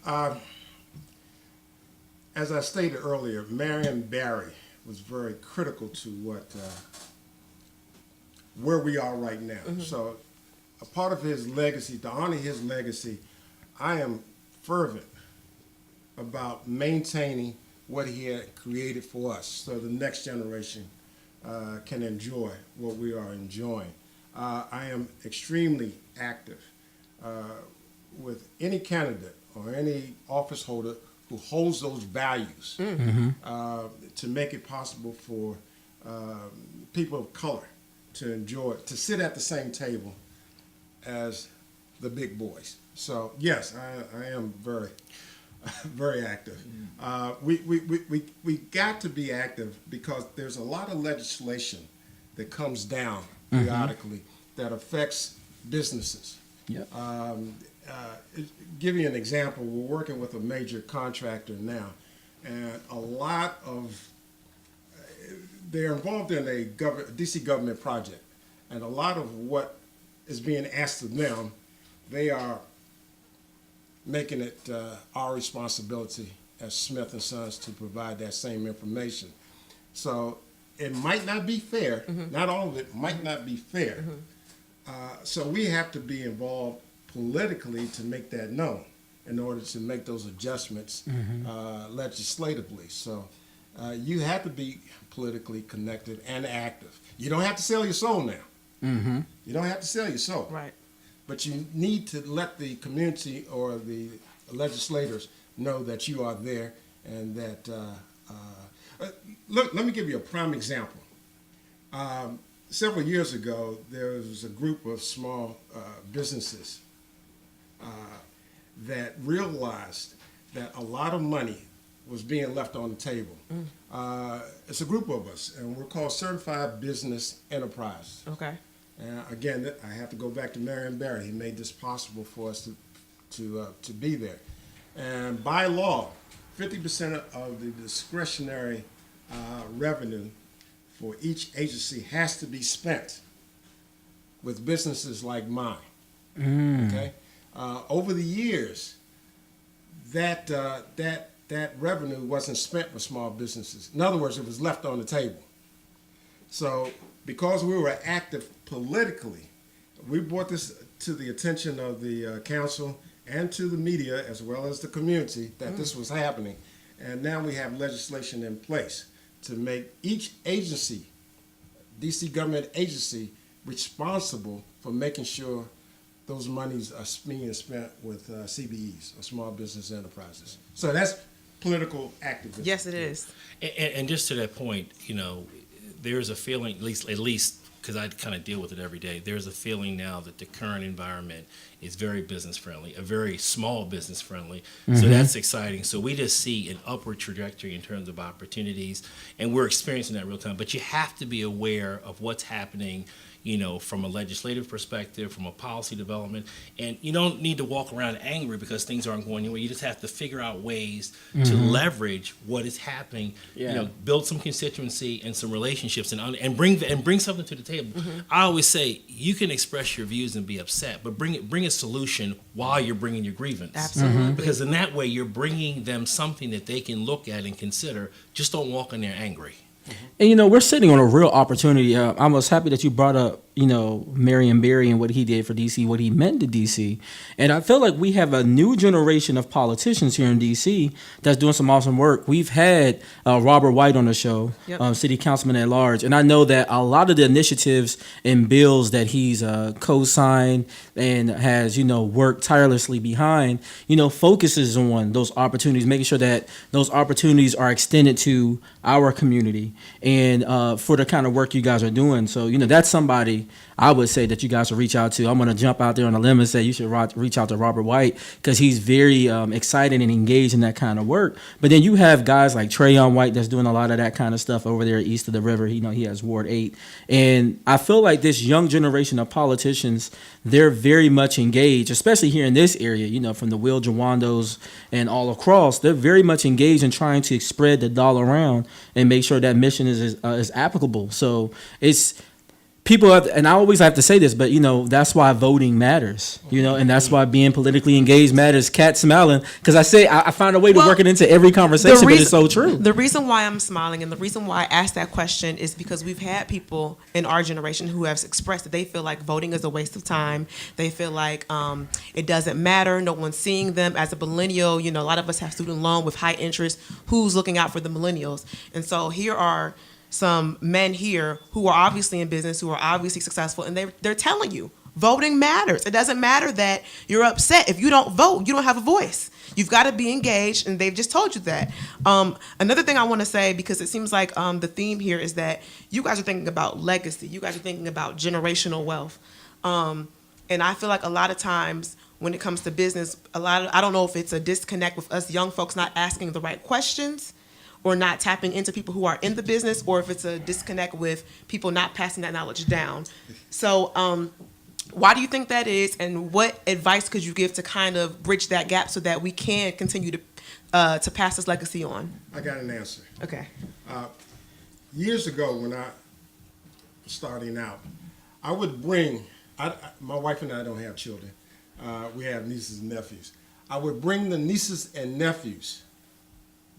As I stated earlier, Marion Barry was very critical to where we are right now. So a part of his legacy, to honor his legacy, I am fervent about maintaining what he had created for us so the next generation can enjoy what we are enjoying. I am extremely active with any candidate or any office holder who holds those values to make it possible for people of color to enjoy, to sit at the same table as the big boys. So yes, I am very, very active. We got to be active because there's a lot of legislation that comes down periodically that affects businesses. Yep. Give you an example. We're working with a major contractor now, and a lot of they're involved in a DC government project, and a lot of what is being asked of them, they are making it our responsibility as Smith & Sons to provide that same information. So it might not be fair. Not all of it might not be fair. So we have to be involved politically to make that known in order to make those adjustments legislatively. So you have to be politically connected and active. You don't have to sell your soul now. You don't have to sell your soul. Right. But you need to let the community or the legislators know that you are there and that. Let me give you a prime example. Several years ago, there was a group of small businesses that realized that a lot of money was being left on the table. It's a group of us, and we're called Certified Business Enterprise. Okay. And again, I have to go back to Marion Barry. He made this possible for us to be there. And by law, 50% of the discretionary revenue for each agency has to be spent with businesses like mine. Okay. Over the years, that revenue wasn't spent with small businesses. In other words, it was left on the table. So because we were active politically, we brought this to the attention of the council and to the media as well as the community that this was happening. And now we have legislation in place to make each agency, DC government agency, responsible for making sure those monies are being spent with CBEs, or small business enterprises. So that's political activism. Yes, it is. And just to that point, there's a feeling, at least because I kind of deal with it every day, there's a feeling now that the current environment is very business friendly, a very small business friendly. So that's exciting. So we just see an upward trajectory in terms of opportunities, and we're experiencing that real time. But you have to be aware of what's happening, from a legislative perspective, from a policy development. And you don't need to walk around angry because things aren't going your way. You just have to figure out ways to leverage what is happening, build some constituency and some relationships and bring something to the table. I always say you can express your views and be upset, but bring a solution while you're bringing your grievance. Absolutely. Because in that way, you're bringing them something that they can look at and consider. Just don't walk in there angry. And we're sitting on a real opportunity. I was happy that you brought up, Marion Barry and what he did for DC, what he meant to DC. And I feel like we have a new generation of politicians here in DC that's doing some awesome work. We've had Robert White on the show, city councilman at large. And I know that a lot of the initiatives and bills that he's co-signed and has, worked tirelessly behind, focuses on those opportunities, making sure that those opportunities are extended to our community and for the kind of work you guys are doing. So, that's somebody I would say that you guys should reach out to. I'm going to jump out there on a limb and say you should reach out to Robert White because he's very excited and engaged in that kind of work. But then you have guys like Trayon White that's doing a lot of that kind of stuff over there east of the river. He has Ward 8. And I feel like this young generation of politicians, they're very much engaged, especially here in this area, from the Will Jawandos and all across. They're very much engaged in trying to spread the dollar around and make sure that mission is applicable. So it's people have, and I always have to say this, but that's why voting matters, and that's why being politically engaged matters. Cat smiling because I find a way to work it into every conversation, but it's so true. The reason why I'm smiling and the reason why I asked that question is because we've had people in our generation who have expressed that they feel like voting is a waste of time. They feel like it doesn't matter. No one's seeing them. As a millennial, a lot of us have student loan with high interest. Who's looking out for the millennials? And so here are some men here who are obviously in business, who are obviously successful, and they're telling you voting matters. It doesn't matter that you're upset. If you don't vote, you don't have a voice. You've got to be engaged, and they've just told you that. Another thing I want to say, because it seems like the theme here is that you guys are thinking about legacy. You guys are thinking about generational wealth. And I feel like a lot of times when it comes to business, I don't know if it's a disconnect with us young folks not asking the right questions or not tapping into people who are in the business, or if it's a disconnect with people not passing that knowledge down. So why do you think that is, and what advice could you give to kind of bridge that gap so that we can continue to pass this legacy on? I got an answer. Okay. Years ago when I was starting out, I would bring, my wife and I don't have children. We have nieces and nephews. I would bring the nieces and nephews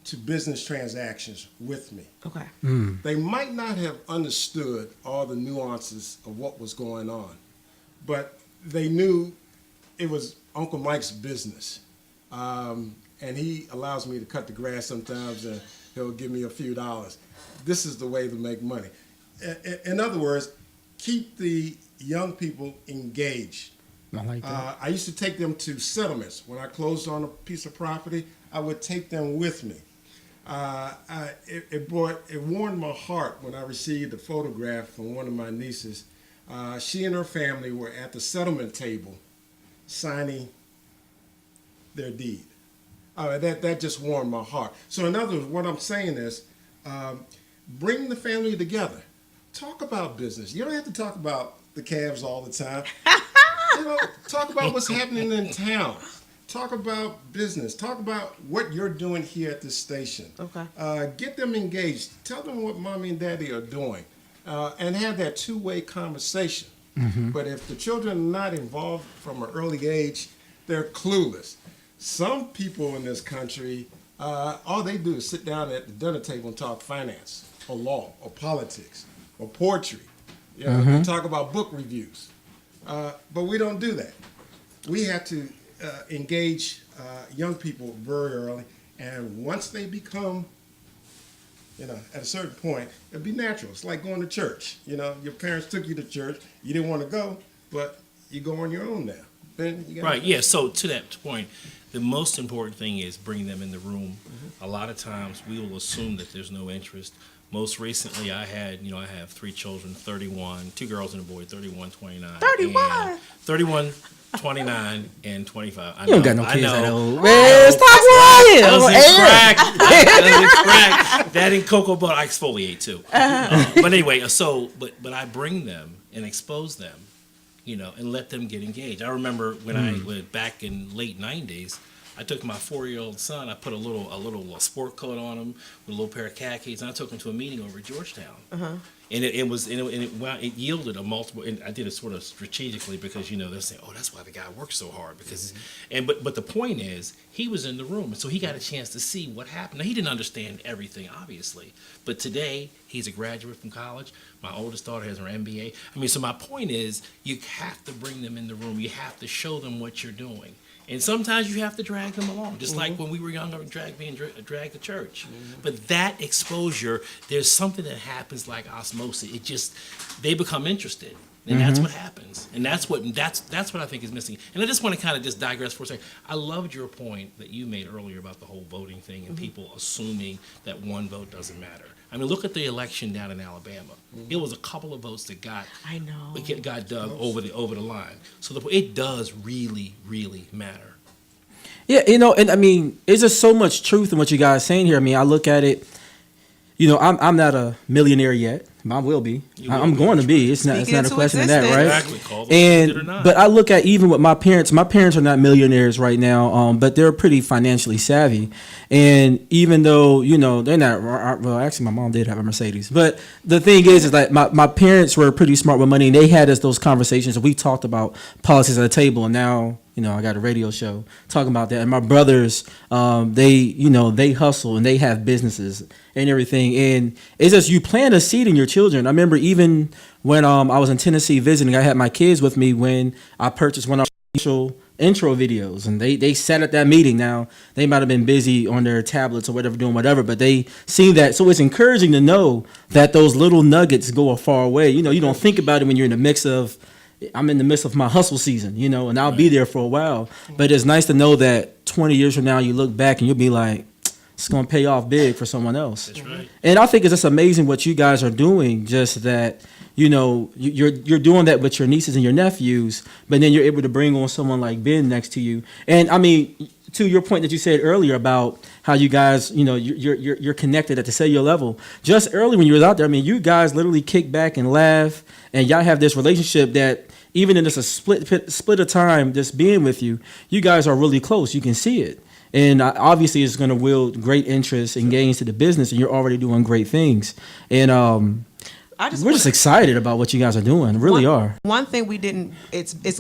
to business transactions with me. Okay. They might not have understood all the nuances of what was going on, but they knew it was Uncle Mike's business. And he allows me to cut the grass sometimes, and he'll give me a few dollars. This is the way to make money. In other words, keep the young people engaged. I like that. I used to take them to settlements. When I closed on a piece of property, I would take them with me. It warmed my heart when I received a photograph from one of my nieces. She and her family were at the settlement table signing their deed. That just warmed my heart. So in other words, what I'm saying is, bring the family together. Talk about business. You don't have to talk about the Cavs all the time. Talk about what's happening in town. Talk about business. Talk about what you're doing here at this station. Okay. Get them engaged. Tell them what mommy and daddy are doing, and have that two-way conversation. Mm-hmm. But if the children are not involved from an early age, they're clueless. Some people in this country, all they do is sit down at the dinner table and talk finance, or law, or politics, or poetry. They talk about book reviews. But we don't do that. We have to engage young people very early, and once they become, at a certain point, it'll be natural. It's like going to church. Your parents took you to church. You didn't want to go, but you go on your own now. Ben, you got Right, yeah, so to that point, the most important thing is bringing them in the room. A lot of times we will assume that there's no interest. Most recently I have 3 children, 31, 2 girls and a boy, 31, 29. 31? 31, 29, and 25. You don't got no kids that old. Man, stop lying. That was in crack. That in cocoa butter. I exfoliate too. But anyway, but I bring them and expose them, and let them get engaged. I remember when I went back in late 90s, I took my 4-year-old son. I put a little sport coat on him with a little pair of khakis, and I took him to a meeting over at Georgetown. And it yielded a multiple. And I did it sort of strategically because they're saying, "Oh, that's why the guy works so hard." Because, but the point is, he was in the room, and so he got a chance to see what happened. Now, he didn't understand everything, obviously, but today he's a graduate from college. My oldest daughter has her MBA. So my point is, you have to bring them in the room. You have to show them what you're doing. And sometimes you have to drag them along, just like when we were younger, being dragged to church. But that exposure, there's something that happens like osmosis. They become interested, and that's what happens. And that's what I think is missing. And I just want to kind of just digress for a second. I loved your point that you made earlier about the whole voting thing and people assuming that one vote doesn't matter. Look at the election down in Alabama. It was a couple of votes that got dug over the line. So it does really, really matter. Yeah, and there's just so much truth in what you guys are saying here. I look at it. I'm not a millionaire yet. I will be. I'm going to be. It's not a question of that, right? Exactly. Call it or not. But I look at even with my parents. My parents are not millionaires right now, but they're pretty financially savvy. And even though they're not. Well, actually, my mom did have a Mercedes. But the thing is like my parents were pretty smart with money, and they had those conversations. And we talked about politics at the table, and now. I got a radio show talking about that. And my brothers, they hustle and they have businesses and everything. And it's just you plant a seed in your children. I remember even when I was in Tennessee visiting, I had my kids with me when I purchased one of our intro videos. And they sat at that meeting. Now, they might have been busy on their tablets or whatever, doing whatever, but they seen that. So it's encouraging to know that those little nuggets go a far way. You don't think about it when you're in the midst of my hustle season, and I'll be there for a while. But it's nice to know that 20 years from now, you look back and you'll be like, it's going to pay off big for someone else. That's right. And I think it's just amazing what you guys are doing, just that, you're doing that with your nieces and your nephews, but then you're able to bring on someone like Ben next to you. And to your point that you said earlier about how you guys, you're connected at the cellular level. Just early when you was out there, you guys literally kick back and laugh, and y'all have this relationship that even in just a split of time, just being with you, you guys are really close. You can see it. And obviously it's going to wield great interest and gains to the business, and you're already doing great things. And we're just excited about what you guys are doing. Really are. One thing we didn't,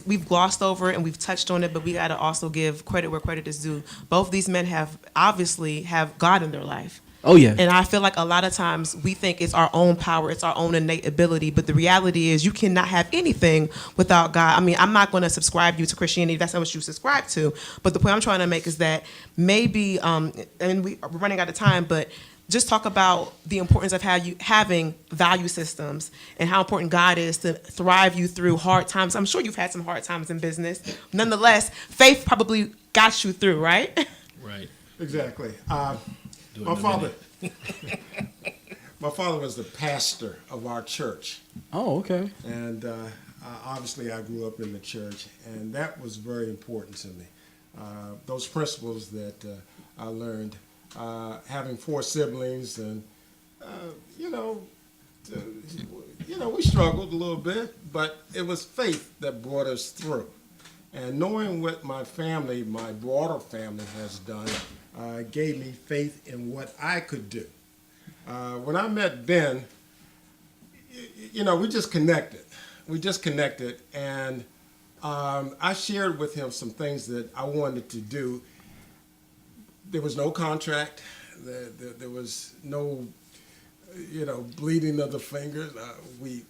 we've glossed over it and we've touched on it, but we got to also give credit where credit is due. Both these men have God in their life. Oh, yeah. And I feel like a lot of times we think it's our own power, it's our own innate ability, but the reality is you cannot have anything without God. I'm not going to subscribe you to Christianity. That's not what you subscribe to. But the point I'm trying to make is that maybe, and we're running out of time, but just talk about the importance of having value systems and how important God is to thrive you through hard times. I'm sure you've had some hard times in business. Nonetheless, faith probably got you through, right? Right. Exactly. do it My in a father. minute. My father was the pastor of our church. Oh, okay. And obviously I grew up in the church, and that was very important to me. Those principles that I learned, having 4 siblings, and we struggled a little bit, but it was faith that brought us through. And knowing what my family, my broader family, has done, gave me faith in what I could do. When I met Ben, we just connected. And I shared with him some things that I wanted to do. There was no contract. There was no, bleeding of the fingers. We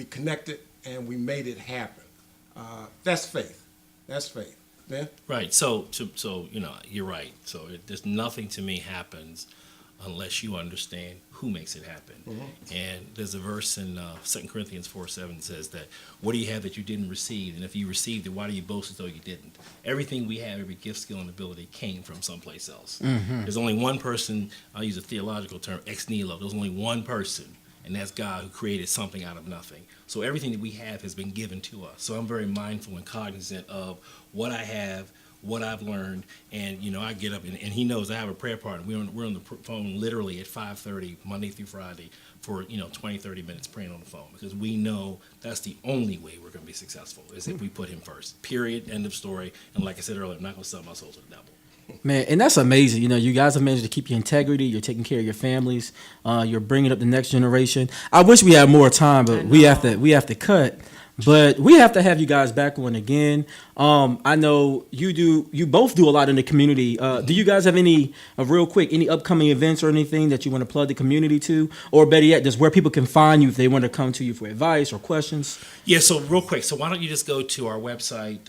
connected and we made it happen. That's faith. That's faith. Ben? Right. So you're right. So there's nothing to me happens unless you understand who makes it happen. Mm-hmm. And there's a verse in 2 Corinthians 4:7 says that, what do you have that you didn't receive? And if you received it, why do you boast as though you didn't? Everything we have, every gift, skill, and ability came from someplace else. Mm-hmm. There's only one person, I'll use a theological term, ex nihilo. There's only one person, and that's God, who created something out of nothing. So everything that we have has been given to us. So I'm very mindful and cognizant of what I have, what I've learned, and I get up and he knows I have a prayer partner. We're on the phone literally at 5:30 Monday through Friday for 20-30 minutes praying on the phone, because we know that's the only way we're going to be successful is if we put him first. Period. End of story. And like I said earlier, I'm not going to sell my soul to the devil. Man, and that's amazing. You guys have managed to keep your integrity. You're taking care of your families. You're bringing up the next generation. I wish we had more time, but we have to cut. But we have to have you guys back on again. I know you both do a lot in the community. Do you guys have any upcoming events or anything that you want to plug the community to? Or better yet, just where people can find you if they want to come to you for advice or questions? Yeah, so real quick. So why don't you just go to our website,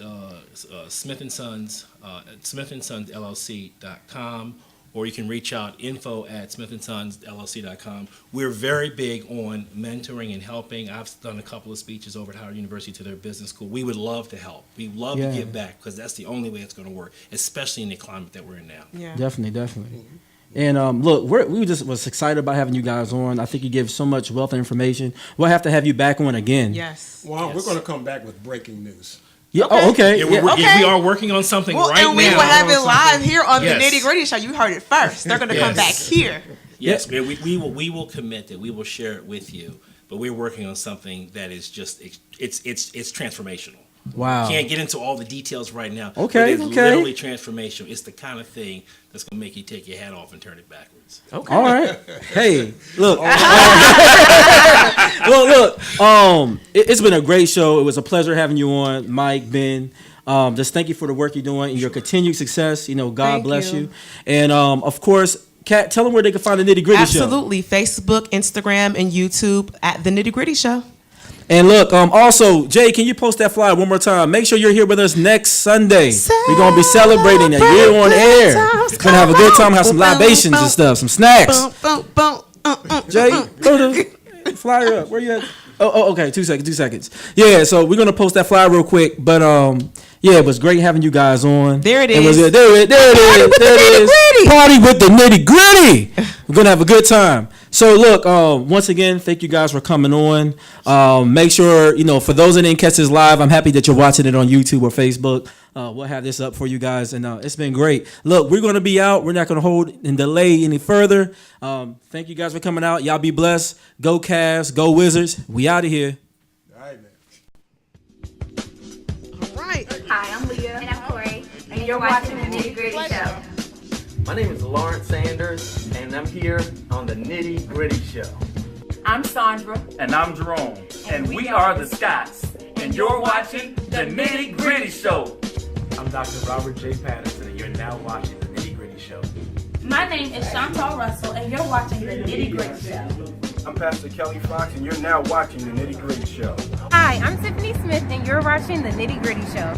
Smith & Sons, SmithandSonsLLC.com, or you can reach out info@SmithandSonsLLC.com. We're very big on mentoring and helping. I've done a couple of speeches over at Howard University to their business school. We would love to help. We love to give back, because that's the only way it's going to work, especially in the climate that we're in now. Yeah. Definitely. And look, we just was excited about having you guys on. I think you give so much wealth of information. We'll have to have you back on again. Yes. Well, we're going to come back with breaking news. Yeah. Okay. Oh, okay. Yeah, we are working on something right now. And we will have it live here on the Nitty Gritty Show. You heard it first. They're going to come back here. Yes, man. We will commit that. We will share it with you. But we're working on something that is just it's transformational. Wow. Can't get into all the details right now. Okay. But it's literally transformational. It's the kind of thing that's going to make you take your hat off and turn it backwards. Okay. All right. Hey, look. Look. It's been a great show. It was a pleasure having you on, Mike, Ben. Just thank you for the work you're doing and your continued success. God bless you. And of course, Kat, tell them where they can find the Nitty Gritty Show. Absolutely. Facebook, Instagram, and YouTube at the Nitty Gritty Show. And look, also, Jay, can you post that flyer one more time? Make sure you're here with us next Sunday. We're going to be celebrating a year on air. We're going to have a good time, have some libations and stuff, some snacks. Jay, throw the flyer up. Where you at? Oh, okay. 2 seconds. Yeah, so we're going to post that flyer real quick. But, it was great having you guys on. There it is. There it is. Party with the Nitty Gritty. We're going to have a good time. So look, once again, thank you guys for coming on. Make sure, for those that didn't catch this live, I'm happy that you're watching it on YouTube or Facebook. We'll have this up for you guys, and it's been great. Look, we're going to be out. We're not going to hold and delay any further. Thank you guys for coming out. Y'all be blessed. Go Cavs. Go Wizards. We out of here. All right, man. All right. Hi, I'm Leah. And I'm Corey. And you're watching the Nitty Gritty Show. My name is Lawrence Sanders, and I'm here on the Nitty Gritty Show. I'm Sandra. And I'm Jerome. And we are the Scotts. And you're watching the Nitty Gritty Show. I'm Dr. Robert J. Patterson, and you're now watching the Nitty Gritty Show. My name is Chantal Russell, and you're watching the Nitty Gritty Show. I'm Pastor Kelly Fox, and you're now watching the Nitty Gritty Show. Hi, I'm Tiffany Smith, and you're watching the Nitty Gritty Show.